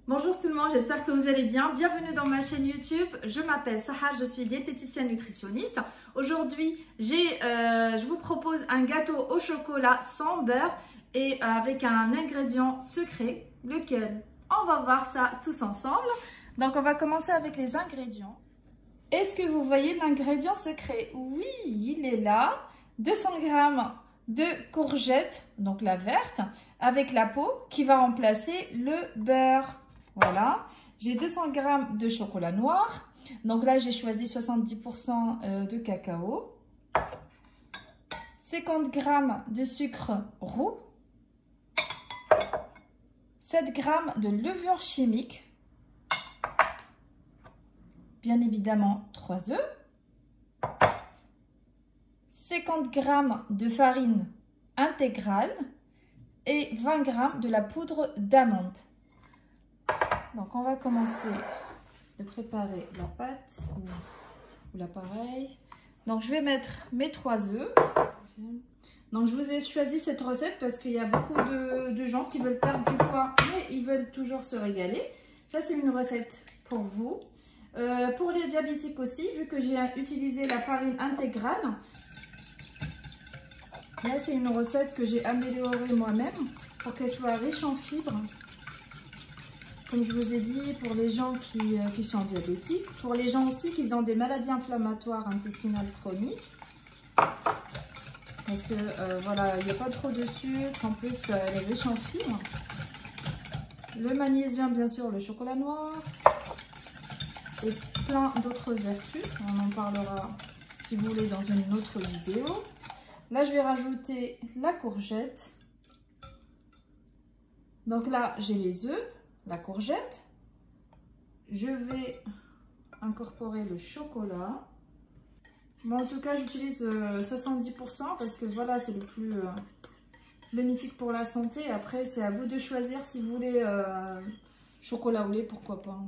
Bonjour tout le monde, j'espère que vous allez bien. Bienvenue dans ma chaîne YouTube. Je m'appelle Sahar, je suis diététicienne nutritionniste. Aujourd'hui, je vous propose un gâteau au chocolat sans beurre et avec un ingrédient secret, lequel on va voir ça tous ensemble. Donc on va commencer avec les ingrédients. Est-ce que vous voyez l'ingrédient secret? Oui, il est là. 200 g de courgettes, donc la verte, avec la peau qui va remplacer le beurre. Voilà, j'ai 200 g de chocolat noir. Donc là, j'ai choisi 70% de cacao. 50 g de sucre roux. 7 g de levure chimique. Bien évidemment, 3 œufs. 50 g de farine intégrale et 20 g de la poudre d'amande. Donc on va commencer de préparer la pâte ou l'appareil. Donc je vais mettre mes 3 œufs. Donc je vous ai choisi cette recette parce qu'il y a beaucoup de gens qui veulent perdre du poids mais ils veulent toujours se régaler. Ça c'est une recette pour vous. Pour les diabétiques aussi, vu que j'ai utilisé la farine intégrale. Là c'est une recette que j'ai améliorée moi-même pour qu'elle soit riche en fibres. Comme je vous ai dit, pour les gens qui sont diabétiques, pour les gens aussi qui ont des maladies inflammatoires intestinales chroniques. Parce que voilà, il n'y a pas trop de sucre, en plus elle est riche en fibres. Le magnésium, bien sûr, le chocolat noir et plein d'autres vertus. On en parlera si vous voulez dans une autre vidéo. Là, je vais rajouter la courgette. Donc là, j'ai les œufs. La courgette, je vais incorporer le chocolat. Bon, en tout cas, j'utilise 70% parce que voilà, c'est le plus bénéfique pour la santé. Après, c'est à vous de choisir si vous voulez chocolat au lait, pourquoi pas.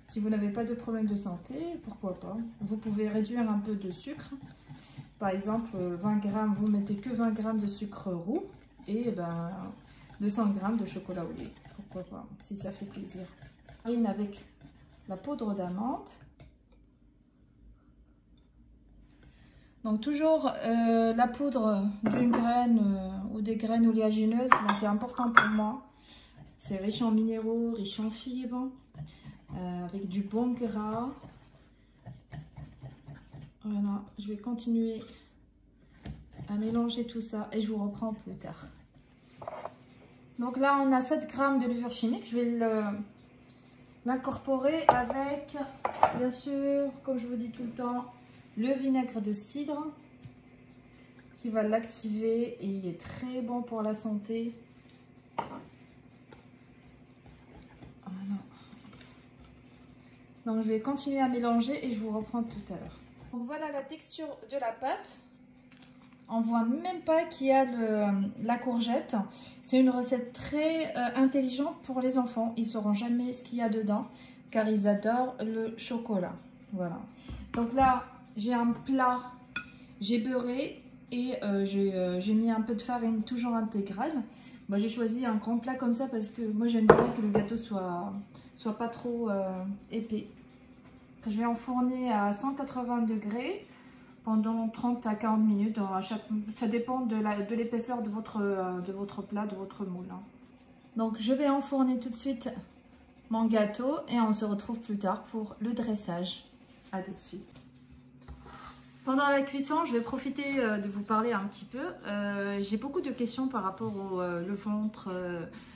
Si vous n'avez pas de problème de santé, pourquoi pas. Vous pouvez réduire un peu de sucre. Par exemple, 20 g, vous mettez que 20 g de sucre roux et 200 g de chocolat au lait. Pourquoi pas, si ça fait plaisir. Farine avec la poudre d'amande. Donc toujours la poudre d'une graine ou des graines oléagineuses, c'est important pour moi. C'est riche en minéraux, riche en fibres, avec du bon gras. Voilà, je vais continuer à mélanger tout ça et je vous reprends plus tard. Donc là, on a 7 g de levure chimique. Je vais l'incorporer avec, bien sûr, comme je vous dis tout le temps, le vinaigre de cidre qui va l'activer et il est très bon pour la santé. Voilà. Donc je vais continuer à mélanger et je vous reprends tout à l'heure. Donc voilà la texture de la pâte. On voit même pas qu'il y a la courgette. C'est une recette très intelligente pour les enfants. Ils ne sauront jamais ce qu'il y a dedans car ils adorent le chocolat. Voilà. Donc là, j'ai un plat, j'ai beurré et j'ai mis un peu de farine toujours intégrale. Moi, j'ai choisi un grand plat comme ça parce que moi, j'aime bien que le gâteau soit pas trop épais. Je vais enfourner à 180 degrés. Pendant 30 à 40 minutes, ça dépend de l'épaisseur de votre plat, de votre moule. Donc je vais enfourner tout de suite mon gâteau et on se retrouve plus tard pour le dressage. À tout de suite. Pendant la cuisson, je vais profiter de vous parler un petit peu. J'ai beaucoup de questions par rapport au le ventre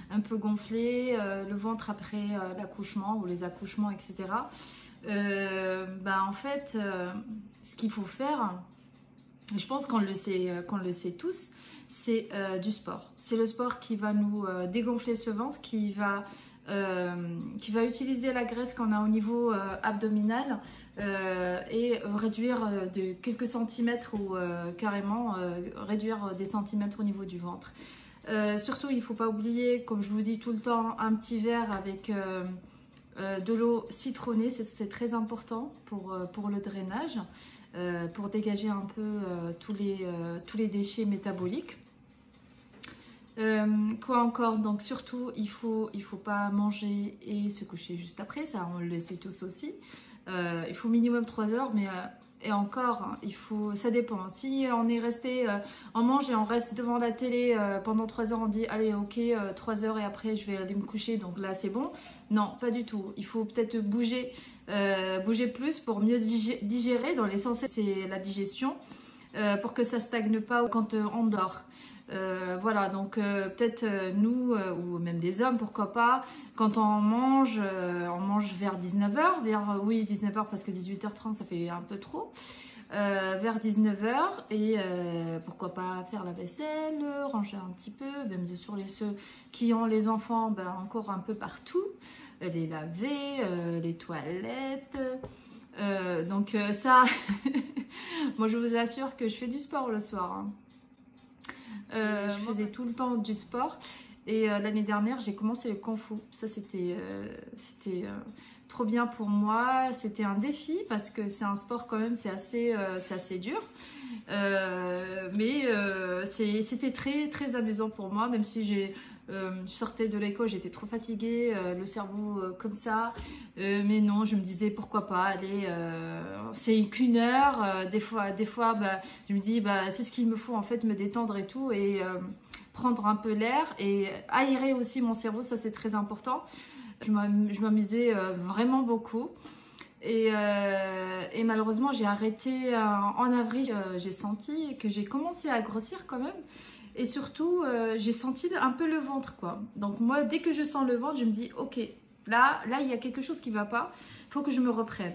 un peu gonflé, le ventre après l'accouchement ou les accouchements, etc. En fait, ce qu'il faut faire, je pense qu'on le sait tous, c'est du sport. C'est le sport qui va nous dégonfler ce ventre, qui va utiliser la graisse qu'on a au niveau abdominal et réduire de quelques centimètres ou carrément réduire des centimètres au niveau du ventre. Surtout, il ne faut pas oublier, comme je vous dis tout le temps, un petit verre avec de l'eau citronnée, c'est très important pour le drainage, pour dégager un peu tous les déchets métaboliques. Quoi encore? Donc surtout, il faut pas manger et se coucher juste après, ça on le sait tous aussi. Il faut minimum 3 heures, mais et encore, ça dépend. Si on est resté, on mange et on reste devant la télé pendant 3 heures, on dit allez ok, 3 heures et après je vais aller me coucher, donc là c'est bon. Non, pas du tout. Il faut peut-être bouger plus pour mieux digérer. Dans l'essentiel, c'est la digestion, pour que ça stagne pas quand on dort. Voilà, donc peut-être nous, ou même les hommes, pourquoi pas, quand on mange vers 19h, oui 19h parce que 18h30 ça fait un peu trop, vers 19h et pourquoi pas faire la vaisselle, ranger un petit peu, même sur ceux qui ont les enfants, ben, encore un peu partout, les laver, les toilettes, donc ça, moi je vous assure que je fais du sport le soir, hein. Je faisais tout le temps du sport et l'année dernière j'ai commencé le Kung Fu. Ça c'était trop bien pour moi. C'était un défi parce que c'est un sport quand même, c'est assez dur, mais c'était très amusant pour moi, même si je sortais de l'école, j'étais trop fatiguée, le cerveau comme ça, mais non, je me disais pourquoi pas, allez, c'est qu'une heure, des fois bah, je me dis bah, c'est ce qu'il me faut en fait, me détendre et tout, et prendre un peu l'air et aérer aussi mon cerveau, ça c'est très important. Je m'amusais vraiment beaucoup. Et malheureusement j'ai arrêté en avril, j'ai senti que j'ai commencé à grossir quand même. Et surtout, j'ai senti un peu le ventre, quoi. Donc moi, dès que je sens le ventre, je me dis, ok, là, il y a quelque chose qui ne va pas. Il faut que je me reprenne.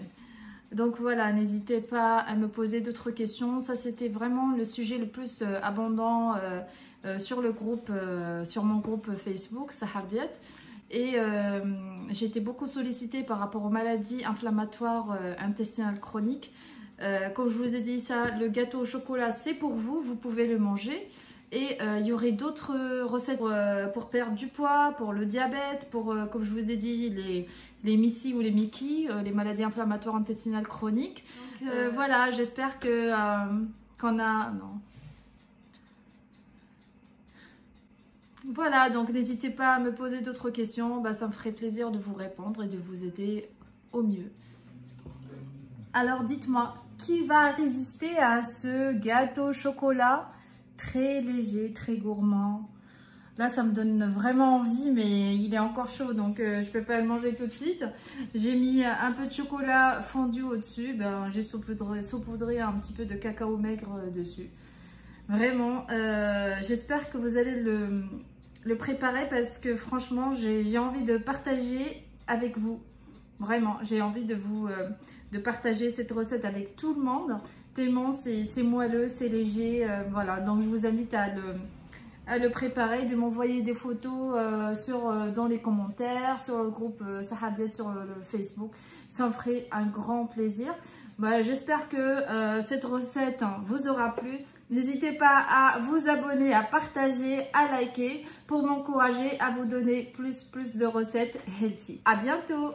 Donc voilà, n'hésitez pas à me poser d'autres questions. Ça, c'était vraiment le sujet le plus abondant sur mon groupe Facebook, Sahar Diet. Et j'ai été beaucoup sollicitée par rapport aux maladies inflammatoires intestinales chroniques. Comme je vous ai dit, ça, le gâteau au chocolat, c'est pour vous. Vous pouvez le manger. Et il y aurait d'autres recettes pour perdre du poids, pour le diabète, pour, comme je vous ai dit, les MICI ou les Mickey, les maladies inflammatoires intestinales chroniques. Donc, voilà, j'espère qu'on a... Non. Voilà, donc n'hésitez pas à me poser d'autres questions. Bah, ça me ferait plaisir de vous répondre et de vous aider au mieux. Alors dites-moi, qui va résister à ce gâteau au chocolat ? Très léger, très gourmand. Là, ça me donne vraiment envie, mais il est encore chaud, donc je peux pas le manger tout de suite. J'ai mis un peu de chocolat fondu au-dessus. Ben, j'ai saupoudré un petit peu de cacao maigre dessus. Vraiment, j'espère que vous allez le préparer parce que franchement, j'ai envie de partager avec vous. Vraiment, j'ai envie de partager cette recette avec tout le monde. Tellement c'est moelleux, c'est léger, voilà. Donc je vous invite à le préparer, de m'envoyer des photos dans les commentaires, sur le groupe Sahar Diet sur le Facebook. Ça me ferait un grand plaisir. Bah, j'espère que cette recette vous aura plu. N'hésitez pas à vous abonner, à partager, à liker pour m'encourager à vous donner plus de recettes healthy. À bientôt!